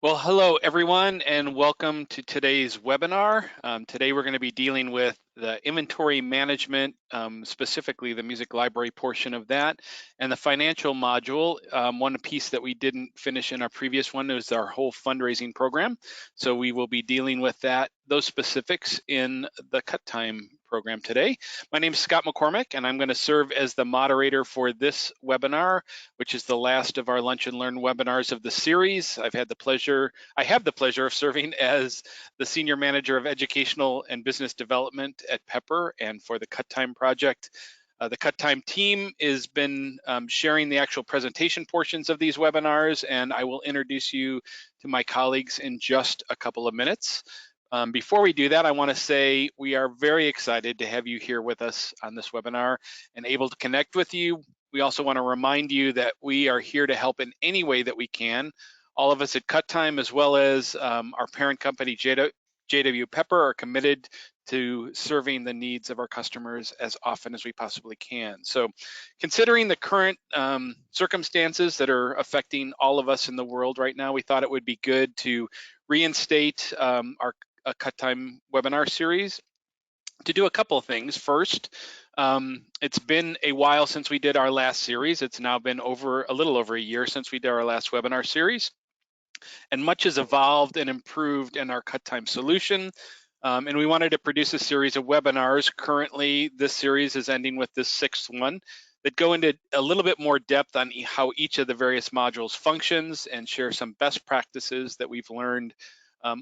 Well, hello everyone, and welcome to today's webinar. Today we're going to be dealing with the inventory management, specifically the music library portion of that, and the financial module. One piece that we didn't finish in our previous one is our whole fundraising program. So we will be dealing with those specifics in the CutTime program today. My name is Scott McCormick, and I'm going to serve as the moderator for this webinar, which is the last of our Lunch and Learn webinars of the series. I have the pleasure of serving as the Senior Manager of Educational and Business Development at Pepper and for the CutTime project. The CutTime team has been sharing the actual presentation portions of these webinars, and I will introduce you to my colleagues in just a couple of minutes. Before we do that, I want to say we are very excited to have you here with us on this webinar and able to connect with you. We also want to remind you that we are here to help in any way that we can. All of us at CutTime, as well as our parent company, JW Pepper, are committed to serving the needs of our customers as often as we possibly can. So considering the current circumstances that are affecting all of us in the world right now, we thought it would be good to reinstate our CutTime webinar series to do a couple of things. First, it's been a while since we did our last series. It's now been a little over a year since we did our last webinar series, and much has evolved and improved in our CutTime solution. And we wanted to produce a series of webinars. Currently, this series is ending with this sixth one that go into a little bit more depth on how each of the various modules functions and share some best practices that we've learned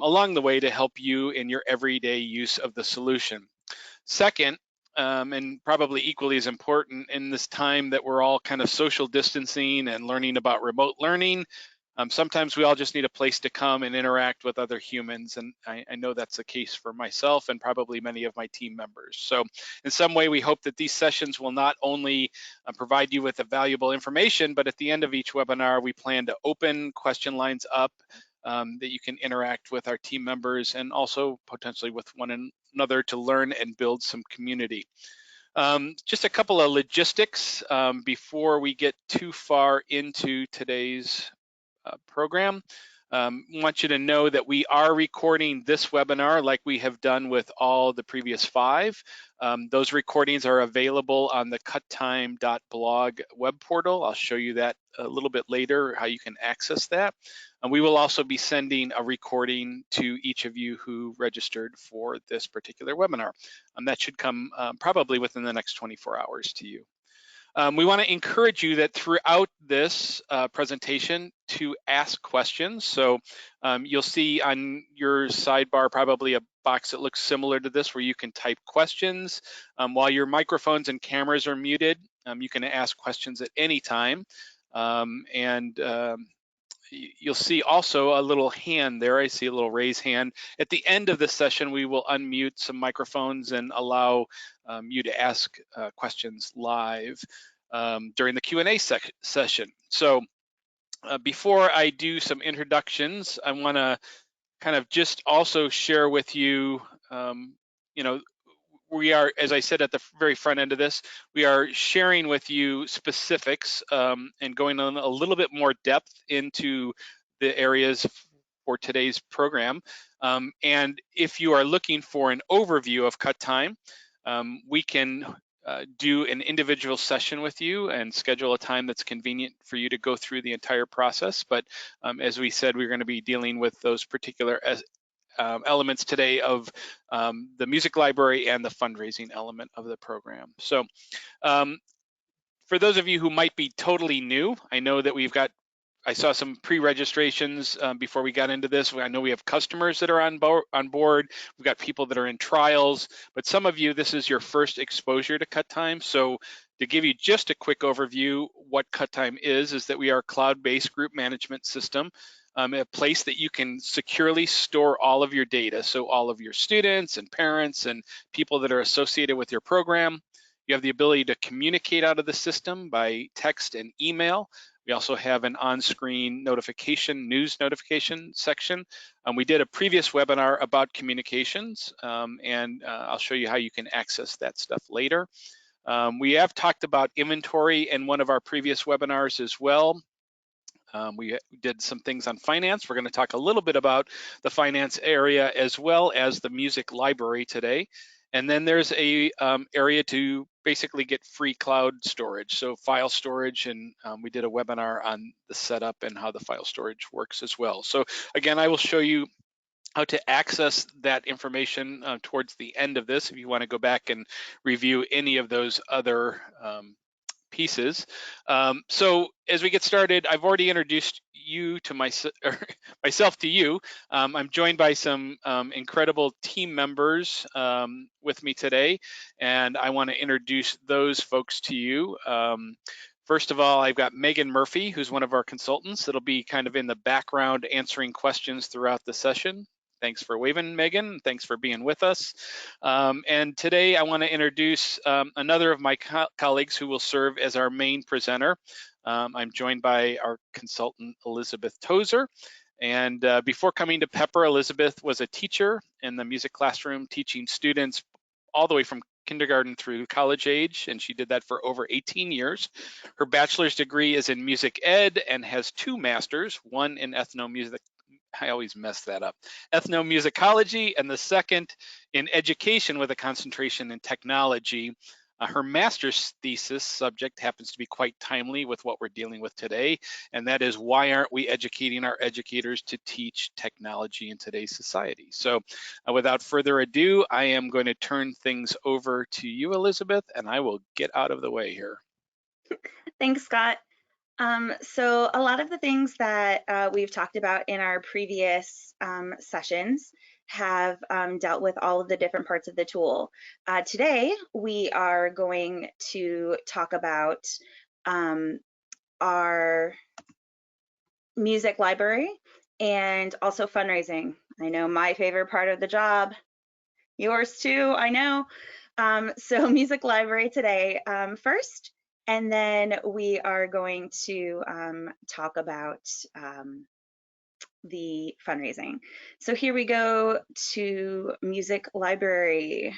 along the way to help you in your everyday use of the solution. Second, and probably equally as important in this time that we're all kind of social distancing and learning about remote learning, sometimes we all just need a place to come and interact with other humans, and I know that's the case for myself and probably many of my team members. So in some way, we hope that these sessions will not only provide you with the valuable information, but at the end of each webinar, we plan to open question lines up that you can interact with our team members and also potentially with one another to learn and build some community. Just a couple of logistics before we get too far into today's program. Want you to know that we are recording this webinar like we have done with all the previous 5. Those recordings are available on the CutTime.blog web portal. I'll show you that a little bit later, how you can access that. And we will also be sending a recording to each of you who registered for this particular webinar. That should come probably within the next 24 hours to you. We want to encourage you that throughout this presentation to ask questions. So you'll see on your sidebar probably a box that looks similar to this where you can type questions. While your microphones and cameras are muted, you can ask questions at any time. You'll see also a little hand there. I see a little raised hand. At the end of the session, we will unmute some microphones and allow you to ask questions live during the Q&A session. So before I do some introductions, I want to kind of just also share with you, we are, as I said at the very front end of this, we are sharing with you specifics and going on a little bit more depth into the areas for today's program. And if you are looking for an overview of CutTime, we can do an individual session with you and schedule a time that's convenient for you to go through the entire process. But as we said, we're going to be dealing with those particular elements today of the music library and the fundraising element of the program. So for those of you who might be totally new, I know that I saw some pre-registrations before we got into this. I know we have customers that are on board. We've got people that are in trials, but some of you, this is your first exposure to CutTime. So to give you just a quick overview, what CutTime is that we are a cloud-based group management system, a place that you can securely store all of your data. So all of your students and parents and people that are associated with your program. You have the ability to communicate out of the system by text and email. We also have an on-screen news notification section. We did a previous webinar about communications, and I'll show you how you can access that stuff later. We have talked about inventory in one of our previous webinars as well. We did some things on finance. We're going to talk a little bit about the finance area as well as the music library today. And then there's a area to basically get free cloud storage, so file storage, and we did a webinar on the setup and how the file storage works as well. So again, I will show you how to access that information towards the end of this if you want to go back and review any of those other pieces. So as we get started, I've already introduced you to myself to you. I'm joined by some incredible team members with me today, and I want to introduce those folks to you. First of all, I've got Megan Murphy, who's one of our consultants. That'll be kind of in the background answering questions throughout the session. Thanks for waving, Megan. Thanks for being with us. And today I want to introduce another of my colleagues who will serve as our main presenter. I'm joined by our consultant, Elizabeth Tozer. And before coming to Pepper, Elizabeth was a teacher in the music classroom, teaching students all the way from kindergarten through college age, and she did that for over 18 years. Her bachelor's degree is in music ed and has 2 masters, one in ethnomusic, I always mess that up, ethnomusicology, and the second in education with a concentration in technology. Her master's thesis subject happens to be quite timely with what we're dealing with today, and that is why aren't we educating our educators to teach technology in today's society? So without further ado, I am going to turn things over to you, Elizabeth, and I will get out of the way here. Thanks, Scott. So a lot of the things that we've talked about in our previous sessions have dealt with all of the different parts of the tool. Today, we are going to talk about our music library and also fundraising. I know my favorite part of the job, yours too, I know. So music library today first. And then we are going to talk about the fundraising. So here we go to music library.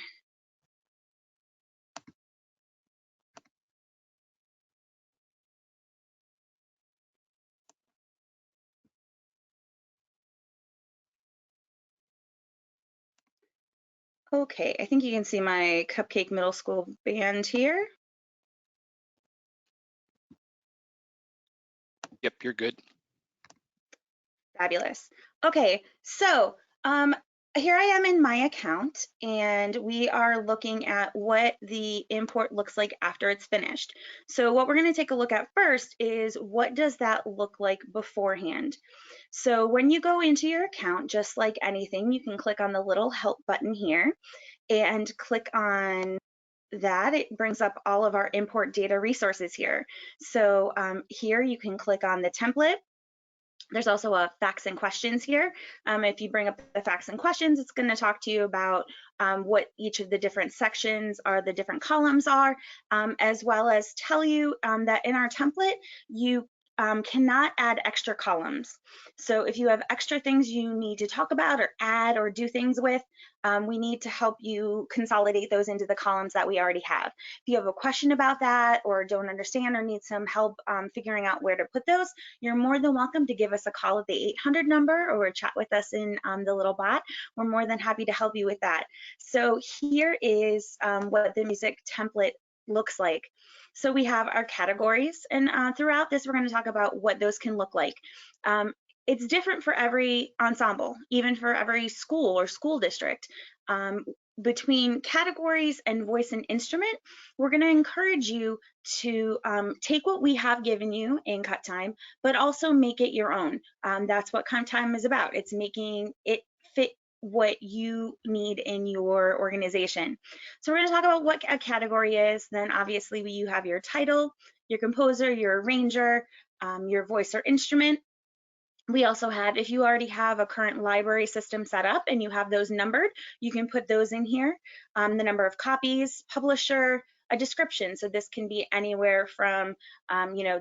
Okay, I think you can see my Cupcake Middle School band here. Yep, you're good. Fabulous. Okay, so here I am in my account, and we are looking at what the import looks like after it's finished. So what we're going to take a look at first is what does that look like beforehand. So when you go into your account, just like anything, you can click on the little help button here and click on that. It brings up all of our import data resources here. So here you can click on the template. There's also a facts and questions here. If you bring up the facts and questions, it's going to talk to you about what each of the different sections or the different columns are, as well as tell you that in our template, you cannot add extra columns. So if you have extra things you need to talk about or add or do things with, we need to help you consolidate those into the columns that we already have. If you have a question about that or don't understand or need some help figuring out where to put those, you're more than welcome to give us a call at the 800 number or chat with us in the little bot. We're more than happy to help you with that. So here is what the music template looks like. So we have our categories, and throughout this, we're going to talk about what those can look like. It's different for every ensemble, even for every school or school district. Between categories and voice and instrument, we're going to encourage you to take what we have given you in CutTime, but also make it your own. That's what CutTime is about. It's making it fit what you need in your organization. So we're going to talk about what a category is. Then obviously you have your title, your composer, your arranger, your voice or instrument. We also have, if you already have a current library system set up and you have those numbered, you can put those in here. The number of copies, publisher, a description. So this can be anywhere from,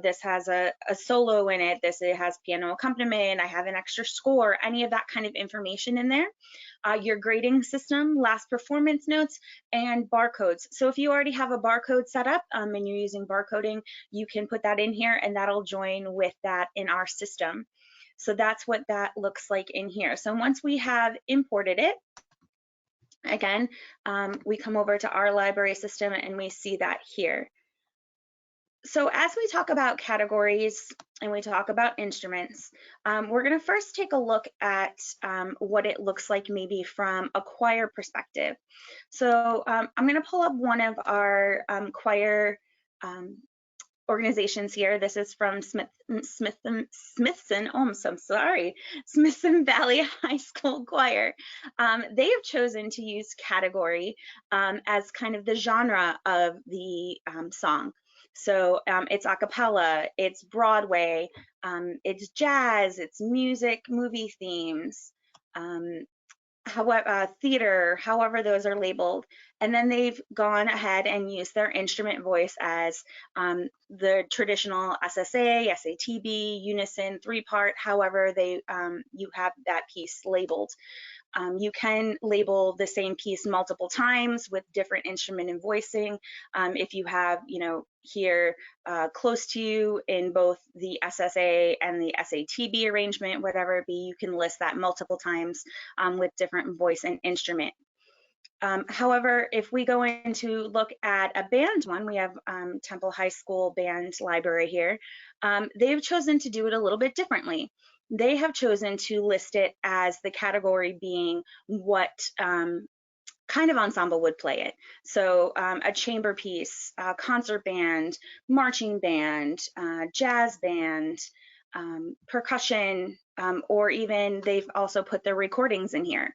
this has a solo in it, it has piano accompaniment, I have an extra score, any of that kind of information in there. Your grading system, last performance notes, and barcodes. So if you already have a barcode set up and you're using barcoding, you can put that in here and that'll join with that in our system. So that's what that looks like in here. So once we have imported it, again, we come over to our library system and we see that here. So as we talk about categories and we talk about instruments, we're going to first take a look at what it looks like maybe from a choir perspective. So I'm going to pull up one of our choir organizations here. This is from Smithson. Oh, I'm so sorry. Smithson Valley High School Choir. They have chosen to use category as kind of the genre of the song. So it's a cappella, it's Broadway, it's jazz, it's music, movie themes, theater, however those are labeled. And then they've gone ahead and used their instrument voice as the traditional SSA, SATB, unison, 3-part, however you have that piece labeled. You can label the same piece multiple times with different instrument and voicing. If you have, here close to you in both the SSA and the SATB arrangement, whatever it be, you can list that multiple times with different voice and instrument. However, if we go in to look at a band one, we have Temple High School Band Library here. They've chosen to do it a little bit differently. They have chosen to list it as the category being what kind of ensemble would play it. So a chamber piece, a concert band, marching band, jazz band, percussion, or even they've also put their recordings in here.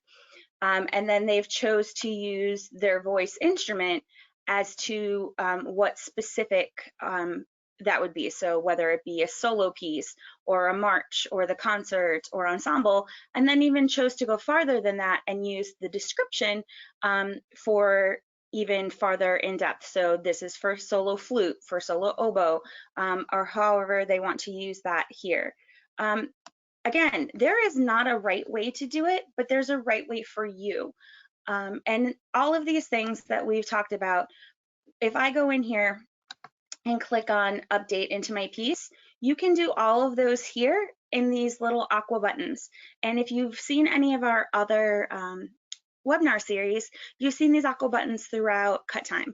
And then they've chose to use their voice instrument as to what specific that would be. So whether it be a solo piece or a march or the concert or ensemble, and then even chose to go farther than that and use the description for even farther in depth. So this is for solo flute, for solo oboe, or however they want to use that here. Again, there is not a right way to do it, but there's a right way for you. And all of these things that we've talked about, if I go in here and click on update into my piece, you can do all of those here in these little aqua buttons. And if you've seen any of our other webinar series, you've seen these aqua buttons throughout CutTime.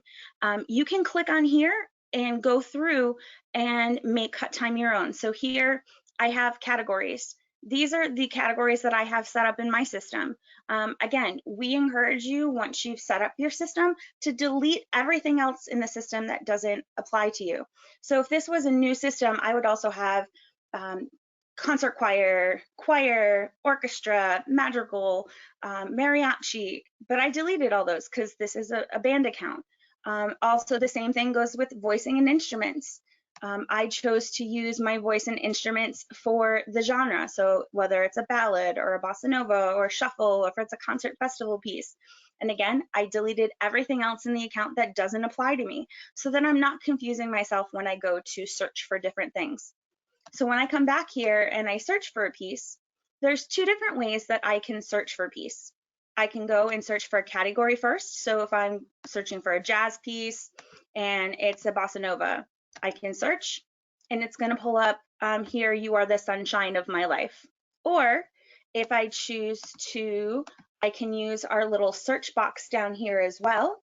You can click on here and go through and make CutTime your own. So here I have categories. These are the categories that I have set up in my system. Again, we encourage you, once you've set up your system, to delete everything else in the system that doesn't apply to you. So if this was a new system, I would also have concert choir, orchestra, madrigal, mariachi, but I deleted all those because this is a band account. Also, the same thing goes with voicing and instruments. I chose to use my voice and instruments for the genre. So whether it's a ballad or a bossa nova or shuffle, or if it's a concert festival piece. And again, I deleted everything else in the account that doesn't apply to me so that I'm not confusing myself when I go to search for different things. So when I come back here and I search for a piece, there's 2 different ways that I can search for a piece. I can go and search for a category first. So if I'm searching for a jazz piece and it's a bossa nova, I can search and it's going to pull up here, "You Are the Sunshine of My Life." Or if I choose to, I can use our little search box down here as well.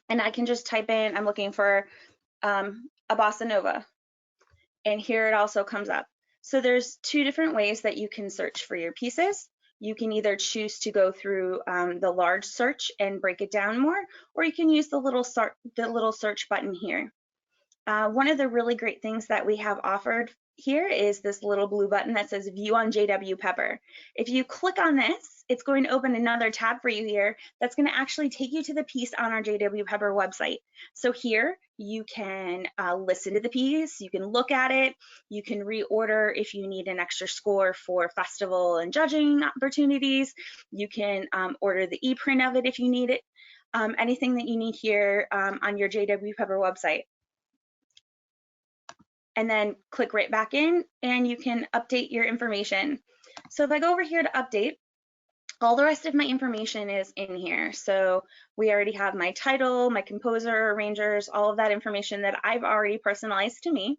And I can just type in, I'm looking for a bossa nova. And here it also comes up. So there's 2 different ways that you can search for your pieces. You can either choose to go through the large search and break it down more, or you can use the little search button here. One of the really great things that we have offered here is this little blue button that says View on JW Pepper. If you click on this, it's going to open another tab for you here that's going to actually take you to the piece on our JW Pepper website. So here you can listen to the piece, you can look at it, you can reorder if you need an extra score for festival and judging opportunities, you can order the e-print of it if you need it. anything that you need here on your JW Pepper website. And then click right back in and you can update your information. So if I go over here to update, all the rest of my information is in here. So we already have my title, my composer, arrangers, all of that information that I've already personalized to me.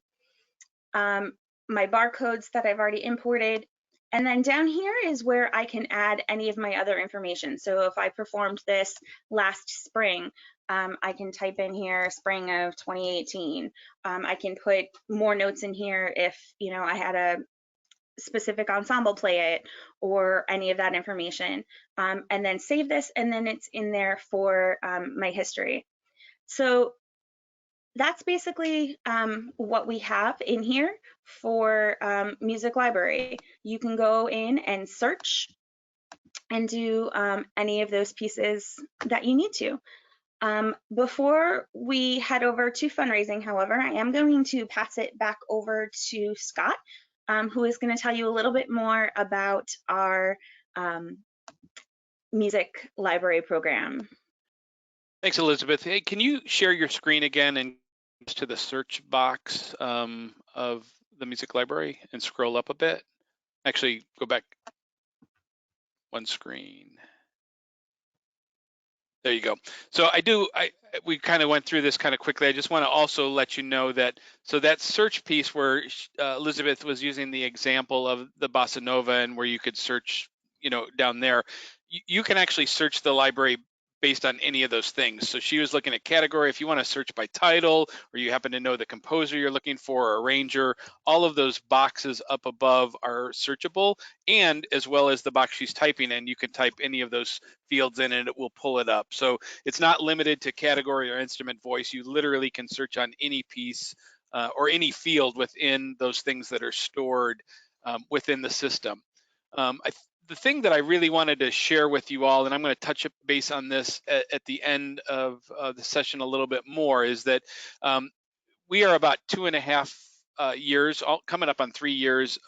My barcodes that I've already imported. And then down here is where I can add any of my other information. So if I performed this last spring, I can type in here spring of 2018. I can put more notes in here if I had a specific ensemble play it or any of that information, and then save this, and then it's in there for my history. So that's basically what we have in here for music library. You can go in and search and do any of those pieces that you need to. Before we head over to fundraising, however, I am going to pass it back over to Scott, who is going to tell you a little bit more about our music library program. Thanks, Elizabeth. Hey, can you share your screen again and to the search box of the music library and scroll up a bit? Actually, go back one screen. There you go. So we kind of went through this kind of quickly. I just want to also let you know that, so that search piece where Elizabeth was using the example of the bossa nova and where you could search, down there, you can actually search the library based on any of those things. So she was looking at category. If you want to search by title, or you happen to know the composer you're looking for, or arranger, all of those boxes up above are searchable, and as well as the box she's typing in, you can type any of those fields in and it will pull it up. So it's not limited to category or instrument voice. You literally can search on any piece or any field within those things that are stored within the system. The thing that I really wanted to share with you all, and I'm going to touch base on this at the end of the session a little bit more, is that we are about 2.5 years, coming up on 3 years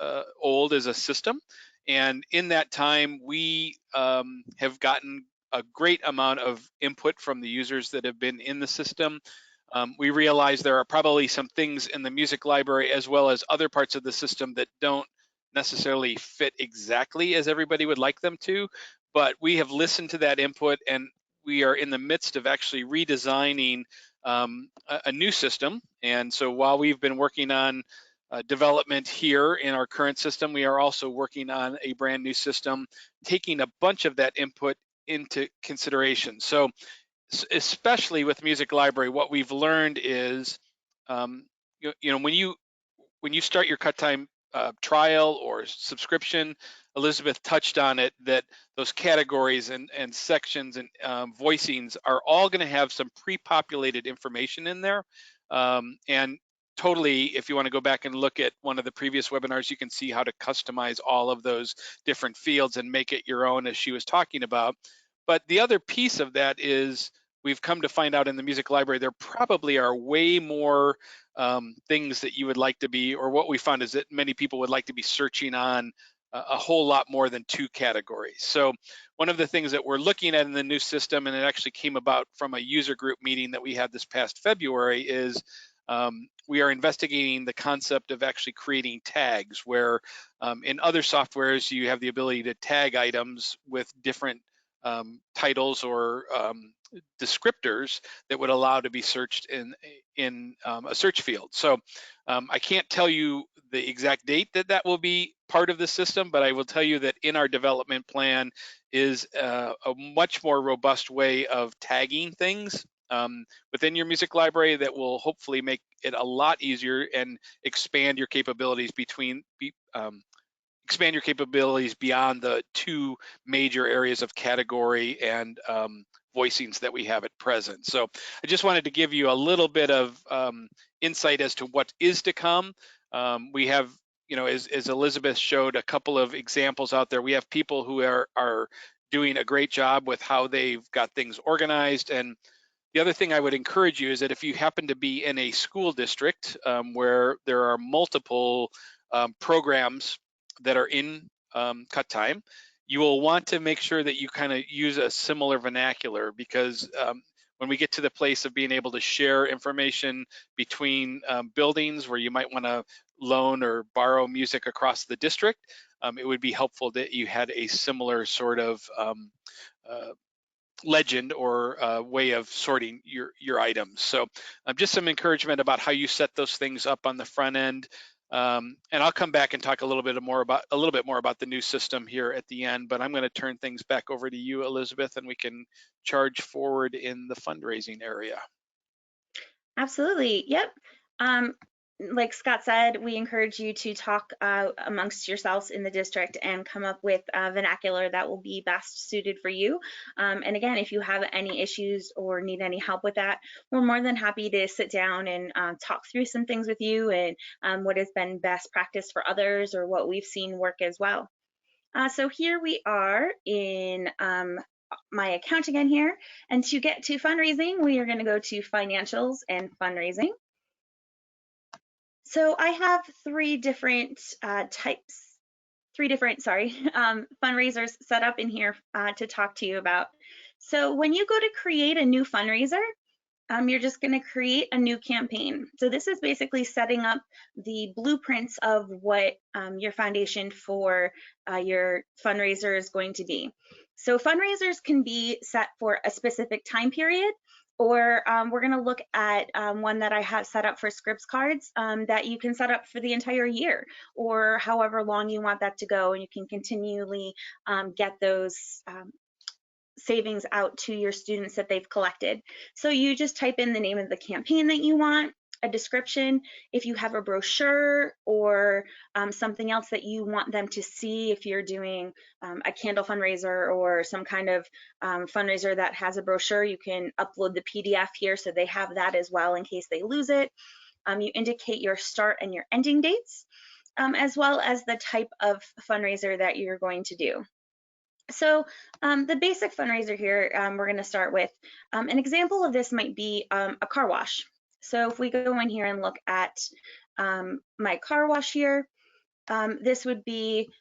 old as a system. And in that time, we have gotten a great amount of input from the users that have been in the system. We realize there are probably some things in the music library as well as other parts of the system that don't necessarily fit exactly as everybody would like them to, but we have listened to that input and we are in the midst of actually redesigning a new system. And so while we've been working on development here in our current system, we are also working on a brand new system, taking a bunch of that input into consideration. So especially with music library, what we've learned is, when you start your CutTime trial or subscription, Elizabeth touched on it, that those categories and sections and voicings are all going to have some pre-populated information in there. And totally, if you want to go back and look at one of the previous webinars, you can see how to customize all of those different fields and make it your own, as she was talking about. But the other piece of that is, we've come to find out in the music library, there probably are way more things that you would like to be, or what we found is that many people would like to be searching on a whole lot more than 2 categories. So one of the things that we're looking at in the new system, and it actually came about from a user group meeting that we had this past February, is we are investigating the concept of actually creating tags, where in other softwares you have the ability to tag items with different titles or descriptors that would allow to be searched in a search field. So I can't tell you the exact date that will be part of the system, but I will tell you that in our development plan is a much more robust way of tagging things within your music library that will hopefully make it a lot easier and expand your capabilities expand your capabilities beyond the 2 major areas of category and voicings that we have at present. So I just wanted to give you a little bit of insight as to what is to come. We have, as Elizabeth showed a couple of examples out there, we have people who are doing a great job with how they've got things organized. And the other thing I would encourage you is that if you happen to be in a school district where there are multiple programs that are in CutTime, you will want to make sure that you kind of use a similar vernacular, because when we get to the place of being able to share information between buildings where you might want to loan or borrow music across the district, it would be helpful that you had a similar sort of uh, legend or way of sorting your items. So just some encouragement about how you set those things up on the front end. And I'll come back and talk a little bit more about the new system here at the end, but I'm going to turn things back over to you, Elizabeth, and we can charge forward in the fundraising area. Absolutely. Yep. Like Scott said, we encourage you to talk amongst yourselves in the district and come up with vernacular that will be best suited for you. And again, if you have any issues or need any help with that, we're more than happy to sit down and talk through some things with you, and what has been best practice for others or what we've seen work as well. So here we are in my account again here. And to get to fundraising, we are going to go to financials and fundraising. So I have three different fundraisers set up in here to talk to you about. So when you go to create a new fundraiser, you're just going to create a new campaign. So this is basically setting up the blueprints of what your foundation for your fundraiser is going to be. So fundraisers can be set for a specific time period, or we're going to look at one that I have set up for Scripps cards that you can set up for the entire year, or however long you want that to go, and you can continually get those savings out to your students that they've collected. So you just type in the name of the campaign that you want, a description, if you have a brochure or something else that you want them to see, if you're doing a candle fundraiser or some kind of fundraiser that has a brochure, you can upload the PDF here so they have that as well in case they lose it. You indicate your start and your ending dates, as well as the type of fundraiser that you're going to do. So the basic fundraiser here, we're going to start with an example of this might be a car wash. So if we go in here and look at my car wash here, this would be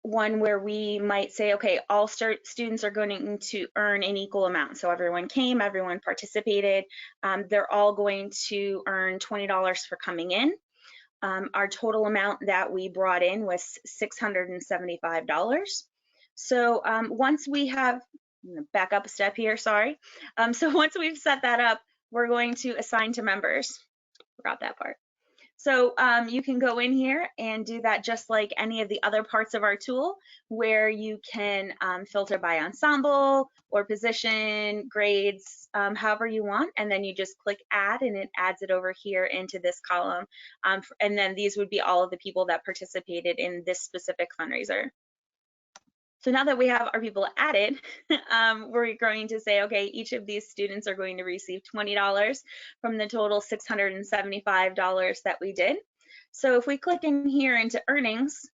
one where we might say, okay, all students are going to earn an equal amount. So everyone came, everyone participated. They're all going to earn $20 for coming in. Our total amount that we brought in was $675. So once we have, I'm gonna back up a step here, sorry. So once we've set that up, we're going to assign to members. Forgot that part. So you can go in here and do that just like any of the other parts of our tool, where you can filter by ensemble or position, grades, however you want, and then you just click add and it adds it over here into this column. And then these would be all of the people that participated in this specific fundraiser. So now that we have our people added, we're going to say, okay, each of these students are going to receive $20 from the total $675 that we did. So if we click in here into earnings,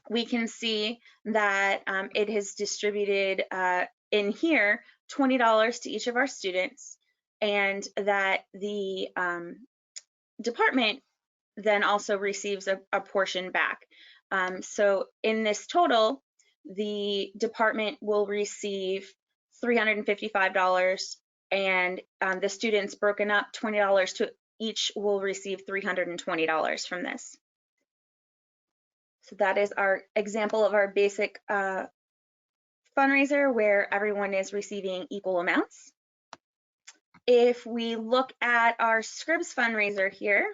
we can see that it has distributed in here $20 to each of our students, and that the department then also receives a portion back. So in this total, the department will receive $355, and the students broken up $20 to each will receive $320 from this. So that is our example of our basic fundraiser where everyone is receiving equal amounts. If we look at our Scripps fundraiser here,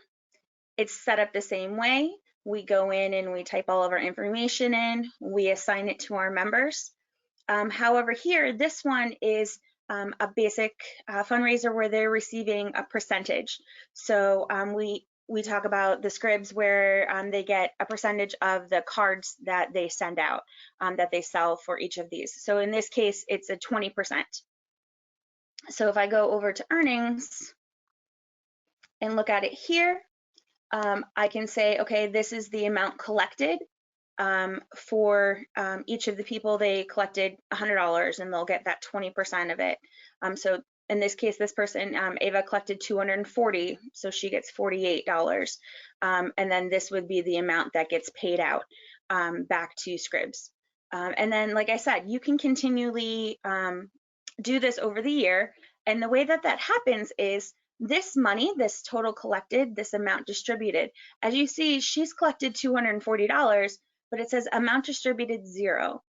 it's set up the same way. We go in and we type all of our information in, we assign it to our members. However, here, this one is a basic fundraiser where they're receiving a percentage. So we talk about the Scribs where they get a percentage of the cards that they send out, that they sell for each of these. So in this case, it's a 20%. So if I go over to earnings and look at it here, I can say, okay, this is the amount collected for each of the people. They collected $100 and they'll get that 20% of it. So in this case, this person, Ava, collected $240, so she gets $48. And then this would be the amount that gets paid out back to Scribs. And then, like I said, you can continually do this over the year. And the way that that happens is this money, this total collected, this amount distributed. As you see, she's collected $240, but it says amount distributed 0.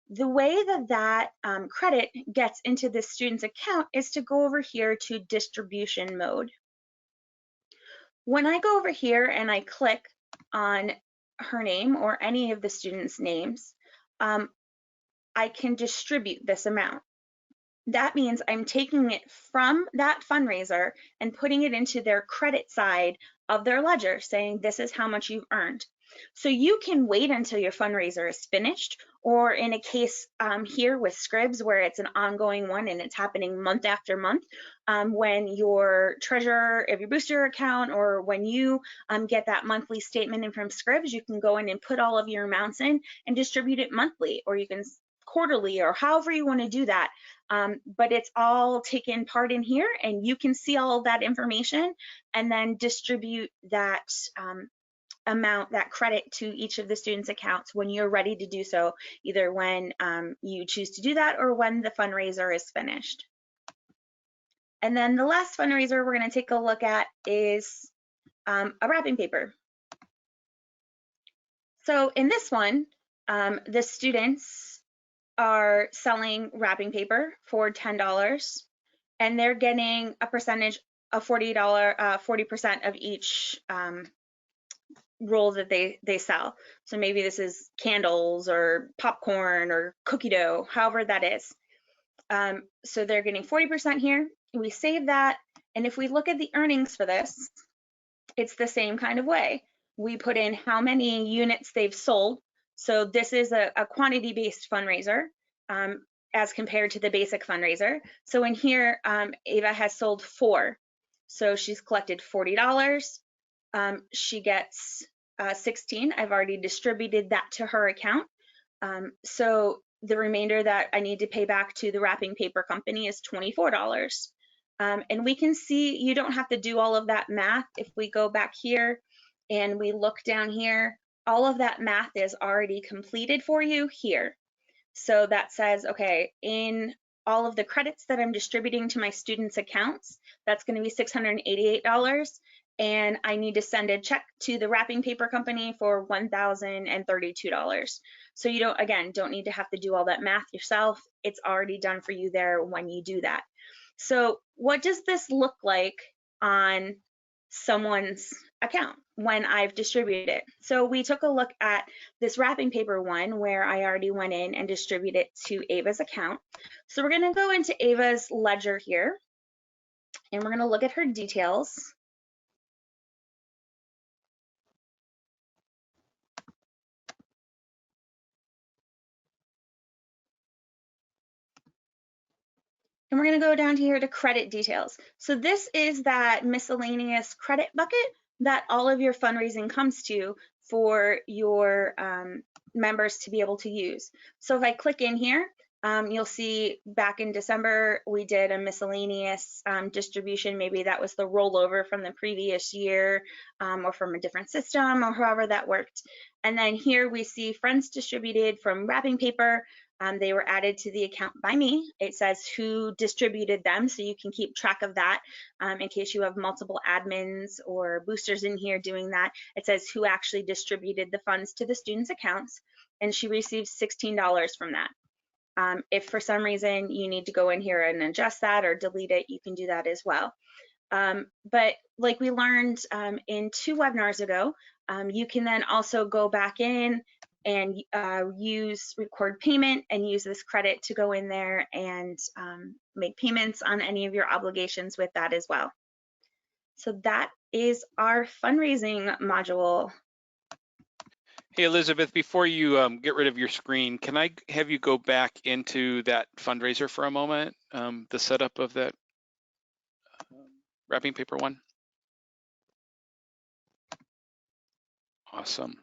The way that that credit gets into this student's account is to go over here to distribution mode. When I go over here and I click on her name or any of the students' names, I can distribute this amount. That means I'm taking it from that fundraiser and putting it into their credit side of their ledger, saying this is how much you've earned. So you can wait until your fundraiser is finished, or in a case here with Scribs where it's an ongoing one and it's happening month after month, when your treasurer of your booster account or when you get that monthly statement in from Scribs, you can go in and put all of your amounts in and distribute it monthly, or you can quarterly, or however you want to do that. But it's all taken part in here, and you can see all of that information and then distribute that amount, that credit to each of the students' accounts when you're ready to do so, either when you choose to do that or when the fundraiser is finished. And then the last fundraiser we're going to take a look at is a wrapping paper. So in this one, the students are selling wrapping paper for $10, and they're getting a percentage of $40% of each roll that they sell. So maybe this is candles or popcorn or cookie dough, however that is. So they're getting 40% here. We save that, and if we look at the earnings for this, it's the same kind of way. We put in how many units they've sold. So this is a quantity-based fundraiser as compared to the basic fundraiser. So in here, Ava has sold 4. So she's collected $40. She gets 16. I've already distributed that to her account. So the remainder that I need to pay back to the wrapping paper company is $24. And we can see you don't have to do all of that math. If we go back here and we look down here, all of that math is already completed for you here. So that says, okay, in all of the credits that I'm distributing to my students' accounts, that's going to be $688. And I need to send a check to the wrapping paper company for $1,032. So you don't need to have to do all that math yourself. It's already done for you there when you do that. So what does this look like on someone's account when I've distributed it? So we took a look at this wrapping paper one where I already went in and distributed it to Ava's account. So we're going to go into Ava's ledger here, and we're going to look at her details. And we're going to go down here to credit details. So this is that miscellaneous credit bucket that all of your fundraising comes to for your members to be able to use. So if I click in here, you'll see back in December, we did a miscellaneous distribution. Maybe that was the rollover from the previous year or from a different system or however that worked. And then here we see funds distributed from wrapping paper. They were added to the account by me. It says who distributed them, so you can keep track of that in case you have multiple admins or boosters in here doing that. It says who actually distributed the funds to the students' accounts, and she received $16 from that. If for some reason you need to go in here and adjust that or delete it, you can do that as well. But like we learned in 2 webinars ago, you can then also go back in and use record payment and use this credit to go in there and make payments on any of your obligations with that as well. So that is our fundraising module. Hey, Elizabeth, before you get rid of your screen, can I have you go back into that fundraiser for a moment, the setup of that wrapping paper one? Awesome.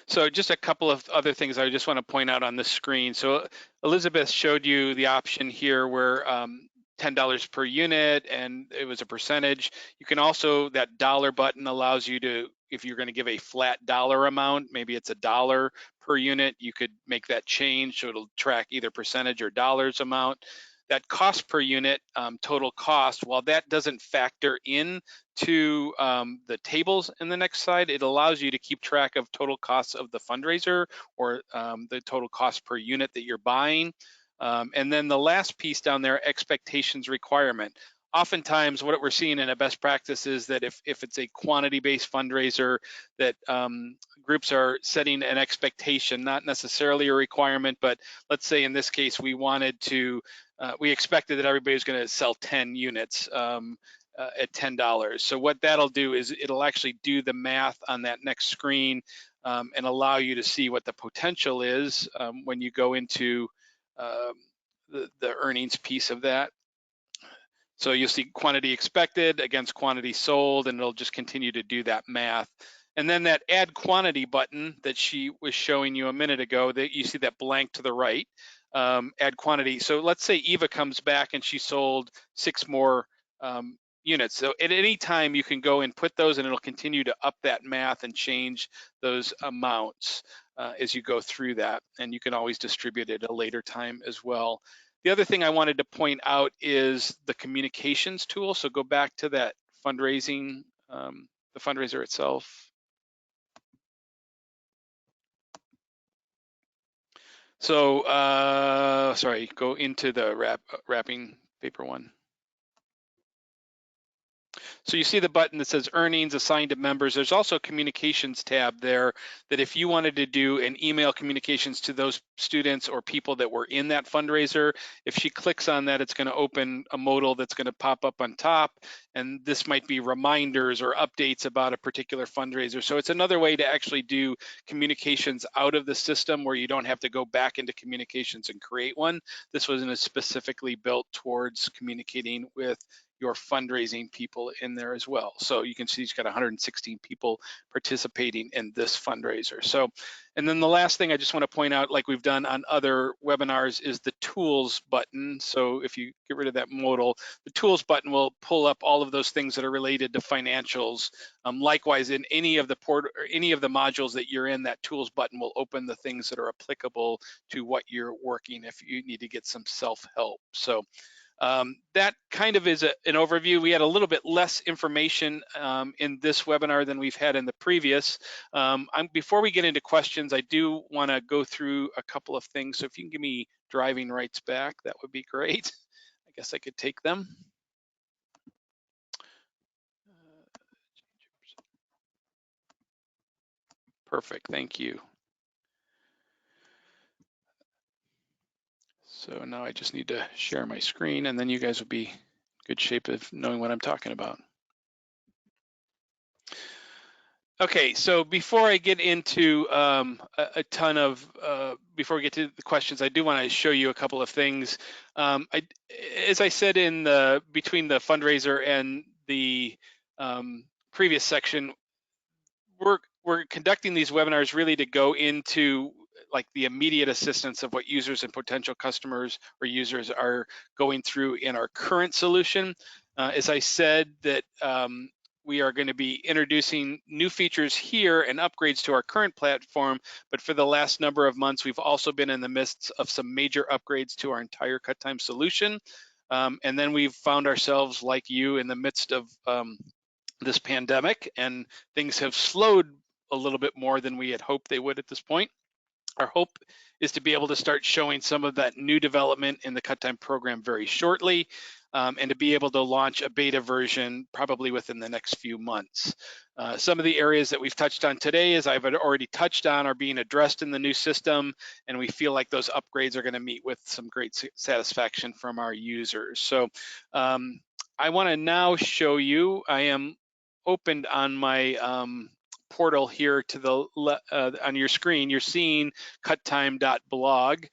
So just a couple of other things I just want to point out on the screen. So Elizabeth showed you the option here where $10 per unit, and it was a percentage. You can also, that dollar button allows you to if you're going to give a flat dollar amount, maybe it's $1 per unit, you could make that change so it'll track either percentage or dollars amount. That cost per unit, total cost, while that doesn't factor in to the tables in the next slide, it allows you to keep track of total costs of the fundraiser or the total cost per unit that you're buying. And then the last piece down there, expectations requirement. Oftentimes what we're seeing in a best practice is that if it's a quantity-based fundraiser, that groups are setting an expectation, not necessarily a requirement, but let's say in this case we wanted to, we expected that everybody was going to sell 10 units at $10. So what that'll do is it'll actually do the math on that next screen and allow you to see what the potential is when you go into the earnings piece of that. So you'll see quantity expected against quantity sold, and it'll just continue to do that math. And then that add quantity button that she was showing you a minute ago, that you see that blank to the right, add quantity. So let's say Eva comes back and she sold 6 more units. So at any time you can go and put those, and it'll continue to up that math and change those amounts as you go through that. And you can always distribute it at a later time as well. The other thing I wanted to point out is the communications tool. So go back to that fundraising, the fundraiser itself. So, sorry, go into the wrapping paper one. So you see the button that says earnings assigned to members. There's also a communications tab there that if you wanted to do an email communications to those students or people that were in that fundraiser, if she clicks on that, it's going to open a modal that's going to pop up on top. And this might be reminders or updates about a particular fundraiser. So it's another way to actually do communications out of the system where you don't have to go back into communications and create one. This wasn't specifically built towards communicating with your fundraising people in there as well. So you can see he's got 116 people participating in this fundraiser. So, and then the last thing I just want to point out, like we've done on other webinars, is the tools button. So if you get rid of that modal, the tools button will pull up all of those things that are related to financials. Likewise, in any of the modules that you're in, that tools button will open the things that are applicable to what you're working if you need to get some self-help. So that kind of is an overview. We had a little bit less information in this webinar than we've had in the previous. Before we get into questions, I do want to go through a couple of things. So if you can give me driving rights back, that would be great. I guess I could take them. Perfect, thank you. So now I just need to share my screen, and then you guys will be in good shape of knowing what I'm talking about. Okay, so before I get into before we get to the questions, I do want to show you a couple of things. As I said between the fundraiser and the previous section, we're conducting these webinars really to go into like the immediate assistance of what users and potential customers or users are going through in our current solution. As I said, that we are going to be introducing new features here and upgrades to our current platform, but for the last number of months, we've also been in the midst of some major upgrades to our entire CutTime solution. And then we've found ourselves, like you, in the midst of this pandemic, and things have slowed a little bit more than we had hoped they would at this point. Our hope is to be able to start showing some of that new development in the CutTime program very shortly, and to be able to launch a beta version probably within the next few months. Some of the areas that we've touched on today, as I've already touched on, are being addressed in the new system, and we feel like those upgrades are going to meet with some great satisfaction from our users. So I want to now show you, I am opened on my portal here to the on your screen. You're seeing CutTime.blog.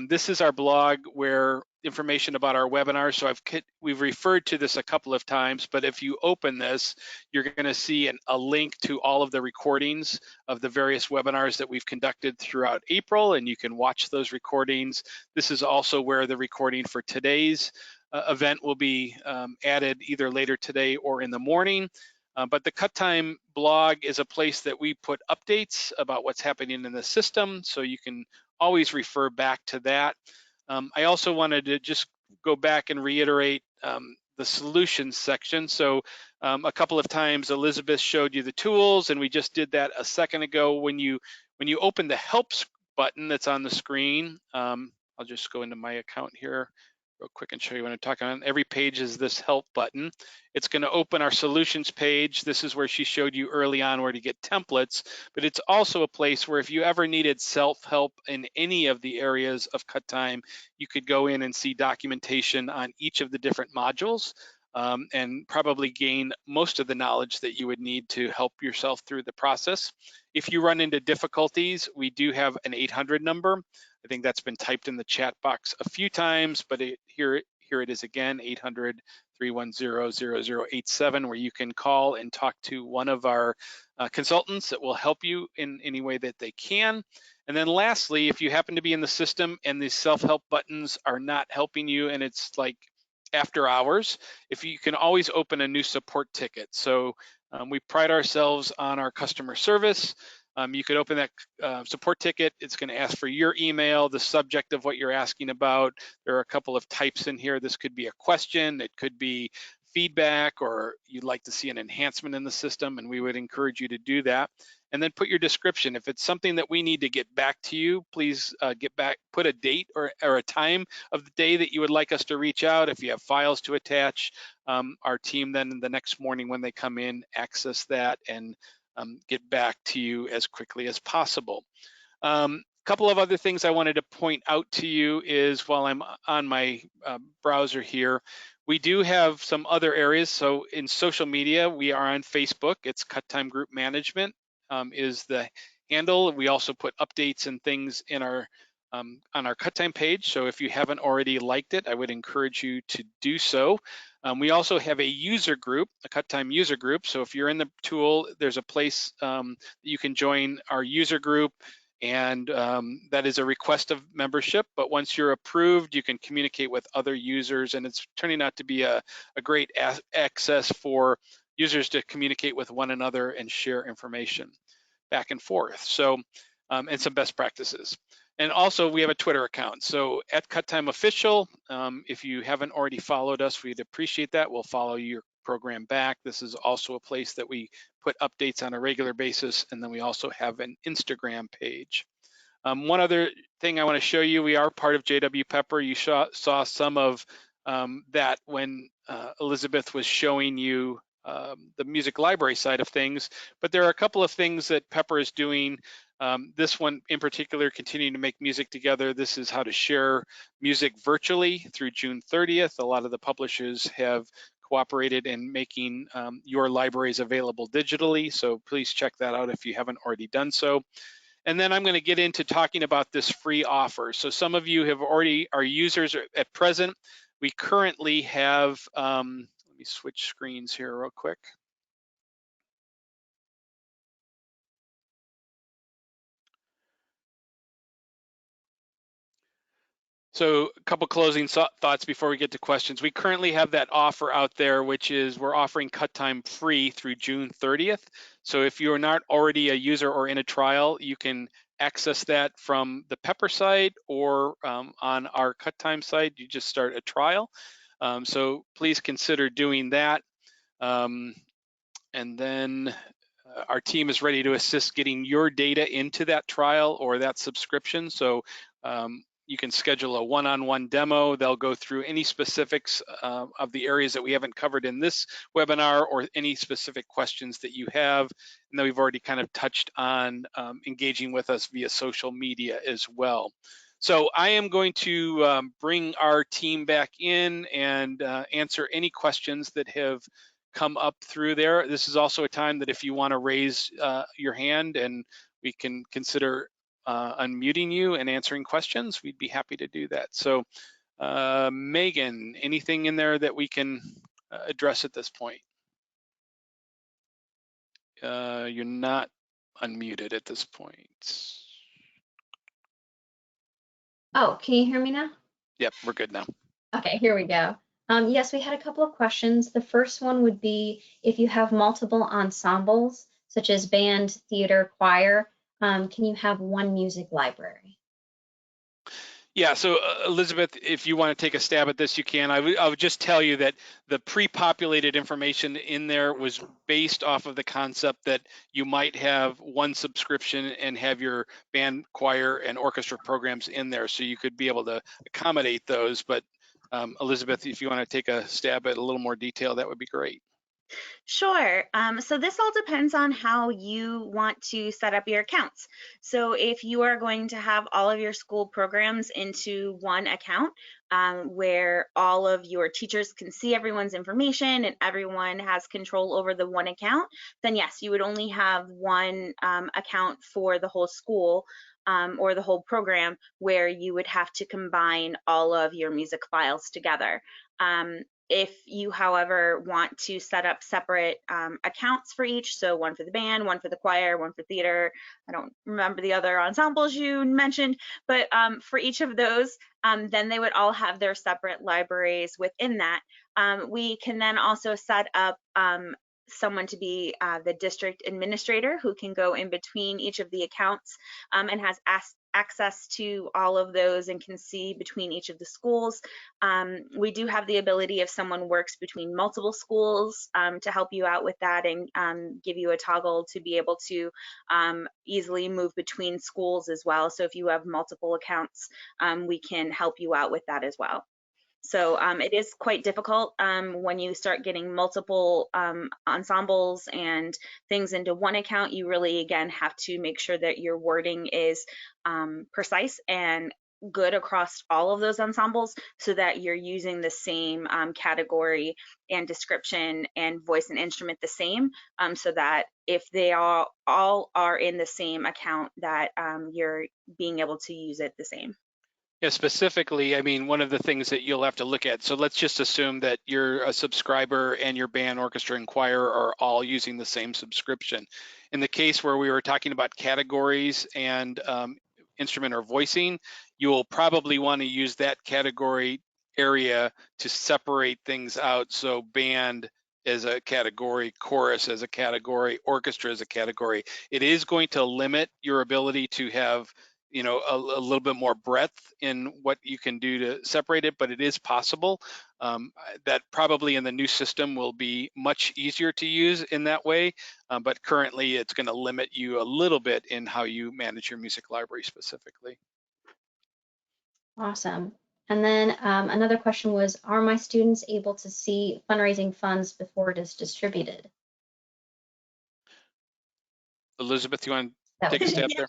This is our blog where information about our webinars. So we've referred to this a couple of times, but if you open this, you're going to see a link to all of the recordings of the various webinars that we've conducted throughout April, and you can watch those recordings. This is also where the recording for today's event will be added either later today or in the morning. But the CutTime blog is a place that we put updates about what's happening in the system, so you can always refer back to that. I also wanted to just go back and reiterate the solutions section. So a couple of times Elizabeth showed you the tools, and we just did that a second ago. When you open the helps button that's on the screen, I'll just go into my account here real quick and show you what I'm talking about. Every page is this help button. It's going to open our solutions page. This is where she showed you early on where to get templates, but it's also a place where if you ever needed self-help in any of the areas of CutTime, you could go in and see documentation on each of the different modules, and probably gain most of the knowledge that you would need to help yourself through the process. If you run into difficulties, we do have an 800 number. I think that's been typed in the chat box a few times, but here it is again, 800-310-0087, where you can call and talk to one of our consultants that will help you in any way that they can. And then lastly, if you happen to be in the system and these self-help buttons are not helping you and it's like after hours, if you can always open a new support ticket. So we pride ourselves on our customer service. You could open that support ticket. It's going to ask for your email, the subject of what you're asking about. There are a couple of types in here. This could be a question. It could be feedback, or you'd like to see an enhancement in the system, and we would encourage you to do that. And then put your description. If it's something that we need to get back to you, please get back, put a date or a time of the day that you would like us to reach out. If you have files to attach, our team then the next morning when they come in, access that and get back to you as quickly as possible. Couple of other things I wanted to point out to you is while I'm on my browser here, we do have some other areas. So in social media, we are on Facebook. It's CutTime Group Management is the handle. We also put updates and things in our on our CutTime page. So if you haven't already liked it, I would encourage you to do so. We also have a user group, a CutTime user group. So if you're in the tool, there's a place that you can join our user group, and that is a request of membership. But once you're approved, you can communicate with other users, and it's turning out to be a great access for users to communicate with one another and share information back and forth. So, and some best practices. And also we have a Twitter account. So at CutTime Official, if you haven't already followed us, we'd appreciate that. We'll follow your program back. This is also a place that we put updates on a regular basis. And then we also have an Instagram page. One other thing I want to show you, we are part of JW Pepper. You saw some of that when Elizabeth was showing you the music library side of things, but there are a couple of things that Pepper is doing. This one in particular, continuing to make music together. This is how to share music virtually through June 30th. A lot of the publishers have cooperated in making your libraries available digitally, so please check that out if you haven't already done so. And then I'm going to get into talking about this free offer. So some of you have already are users at present. We currently have, let me switch screens here real quick. So a couple closing thoughts before we get to questions. We currently have that offer out there, which is we're offering CutTime free through June 30th. So if you're not already a user or in a trial, you can access that from the Pepper site or on our CutTime site. You just start a trial. So please consider doing that. And then our team is ready to assist getting your data into that trial or that subscription. So you can schedule a one-on-one demo. They'll go through any specifics of the areas that we haven't covered in this webinar or any specific questions that you have. And then we've already kind of touched on engaging with us via social media as well. So I am going to bring our team back in and answer any questions that have come up through there. This is also a time that if you want to raise your hand and we can consider unmuting you and answering questions, we'd be happy to do that. So Megan, anything in there that we can address at this point? You're not unmuted at this point. Oh, can you hear me now? Yep, we're good now. Okay, here we go. Yes, we had a couple of questions. The first one would be if you have multiple ensembles, such as band, theater, choir, can you have one music library? Yeah, so Elizabeth, if you want to take a stab at this, you can. I would just tell you that the pre-populated information in there was based off of the concept that you might have one subscription and have your band, choir, and orchestra programs in there, so you could be able to accommodate those. But Elizabeth, if you want to take a stab at a little more detail, that would be great. Sure. So this all depends on how you want to set up your accounts. So if you are going to have all of your school programs into one account, where all of your teachers can see everyone's information and everyone has control over the one account, then yes, you would only have one account for the whole school. Or the whole program, where you would have to combine all of your music files together. If you, however, want to set up separate accounts for each, so one for the band, one for the choir, one for theater, I don't remember the other ensembles you mentioned, but for each of those, then they would all have their separate libraries within that. We can then also set up someone to be the district administrator who can go in between each of the accounts and has access to all of those and can see between each of the schools. We do have the ability if someone works between multiple schools to help you out with that and give you a toggle to be able to easily move between schools as well. So if you have multiple accounts, we can help you out with that as well. So it is quite difficult when you start getting multiple ensembles and things into one account. You really, again, have to make sure that your wording is precise and good across all of those ensembles so that you're using the same category and description and voice and instrument the same, so that if they all are in the same account, that you're being able to use it the same. Yeah, specifically, I mean, one of the things that you'll have to look at, so let's just assume that you're a subscriber and your band, orchestra, and choir are all using the same subscription. In the case where we were talking about categories and instrument or voicing, you'll probably want to use that category area to separate things out. So band as a category, chorus as a category, orchestra as a category. It is going to limit your ability to have a little bit more breadth in what you can do to separate it, but it is possible. That probably in the new system will be much easier to use in that way, but currently it's going to limit you a little bit in how you manage your music library specifically. Awesome. And then another question was, are my students able to see fundraising funds before it is distributed? Elizabeth, you want to That take was a me. stab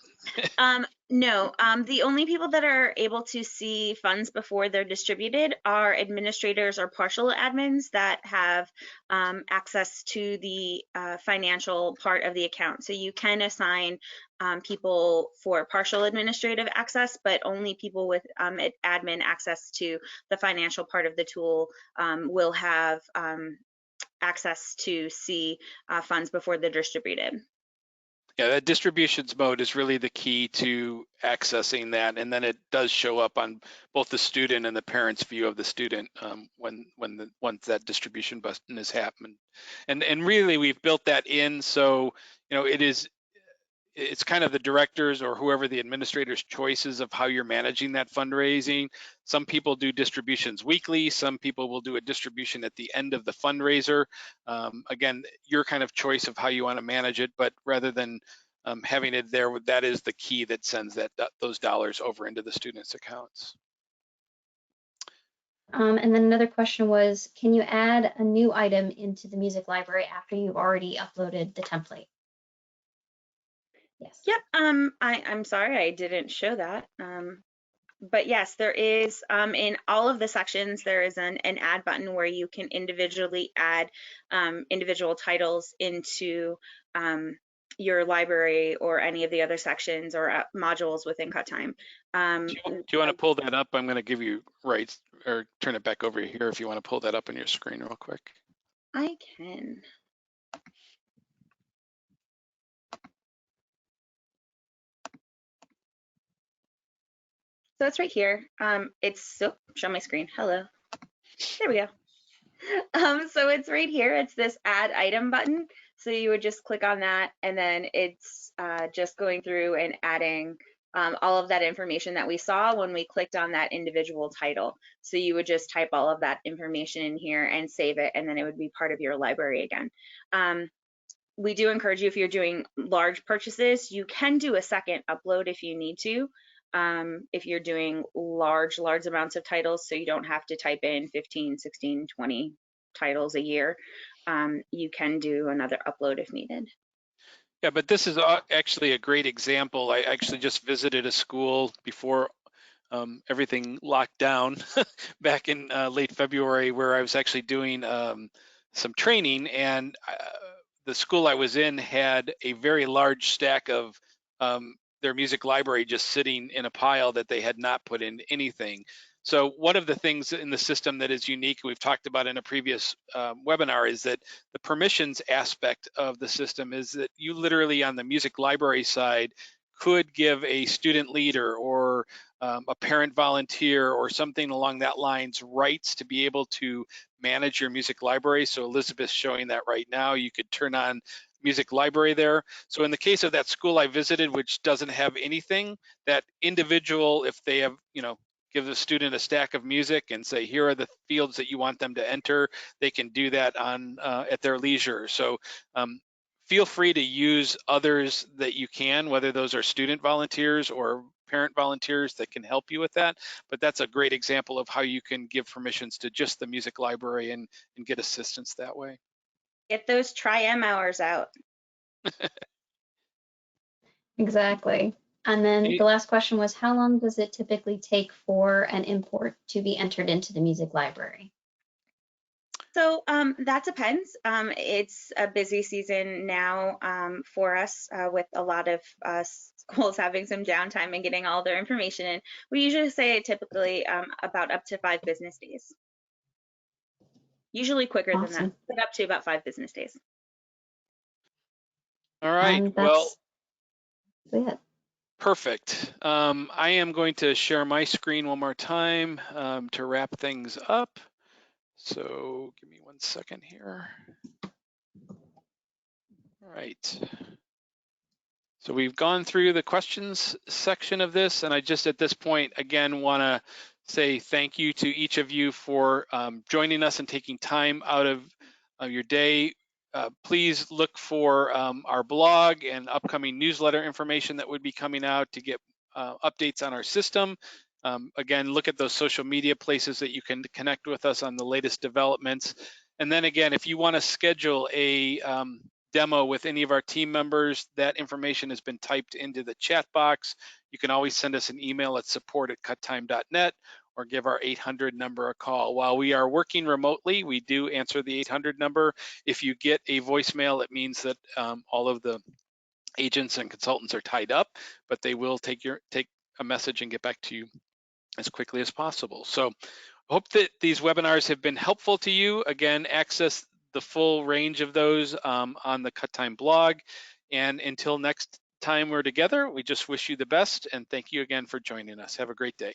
there? No, the only people that are able to see funds before they're distributed are administrators or partial admins that have access to the financial part of the account. So you can assign people for partial administrative access, but only people with admin access to the financial part of the tool will have access to see funds before they're distributed. Yeah, that distributions mode is really the key to accessing that, and then it does show up on both the student and the parent's view of the student once that distribution button has happened. And really, we've built that in so it's kind of the directors or whoever the administrator's choices of how you're managing that fundraising. Some people do distributions weekly. Some people will do a distribution at the end of the fundraiser. Again, your kind of choice of how you want to manage it, but rather than having it there, that is the key that sends those dollars over into the students' accounts. And then another question was, can you add a new item into the music library after you've already uploaded the template? Yes. Yep. I'm sorry I didn't show that. But yes, there is in all of the sections, there is an add button where you can individually add individual titles into your library or any of the other sections or modules within CutTime. Do you want to pull that up? I'm going to give you rights or turn it back over here if you want to pull that up on your screen real quick. I can. So it's right here. It's show my screen. Hello. There we go. So it's right here. It's this add item button. So you would just click on that, and then it's just going through and adding all of that information that we saw when we clicked on that individual title. So you would just type all of that information in here and save it, and then it would be part of your library again. We do encourage you, if you're doing large purchases, you can do a second upload if you need to. If you're doing large amounts of titles, so you don't have to type in 15, 16, 20 titles a year, you can do another upload if needed. Yeah, but this is actually a great example. I actually just visited a school before everything locked down back in late February, where I was actually doing some training, and the school I was in had a very large stack of their music library just sitting in a pile that they had not put in anything. So one of the things in the system that is unique, we've talked about in a previous webinar, is that the permissions aspect of the system is that you literally on the music library side could give a student leader or a parent volunteer or something along that lines rights to be able to manage your music library. So Elizabeth's showing that right now. You could turn on music library there. So in the case of that school I visited, which doesn't have anything, that individual, if they have, give the student a stack of music and say, here are the fields that you want them to enter, they can do that on at their leisure. So feel free to use others that you can, whether those are student volunteers or parent volunteers that can help you with that. But that's a great example of how you can give permissions to just the music library and get assistance that way. Get those Tri-M hours out. Exactly. And then the last question was, how long does it typically take for an import to be entered into the music library? So that depends. It's a busy season now for us with a lot of schools having some downtime and getting all their information in. We usually say typically about up to 5 business days. Usually quicker than that, but up to about 5 business days. All right, well, it. Perfect. I am going to share my screen one more time to wrap things up. So give me 1 second here. All right. So we've gone through the questions section of this, and I just at this point, again, want to say thank you to each of you for joining us and taking time out of your day. Please look for our blog and upcoming newsletter information that would be coming out to get updates on our system. Again, look at those social media places that you can connect with us on the latest developments. And then again, if you want to schedule a demo with any of our team members, that information has been typed into the chat box. You can always send us an email at support@cuttime.net or give our 800 number a call. While we are working remotely, we do answer the 800 number. If you get a voicemail, it means that all of the agents and consultants are tied up, but they will take a message and get back to you as quickly as possible. So I hope that these webinars have been helpful to you. Again, access the full range of those on the CutTime blog. And until next time we're together, we just wish you the best and thank you again for joining us. Have a great day.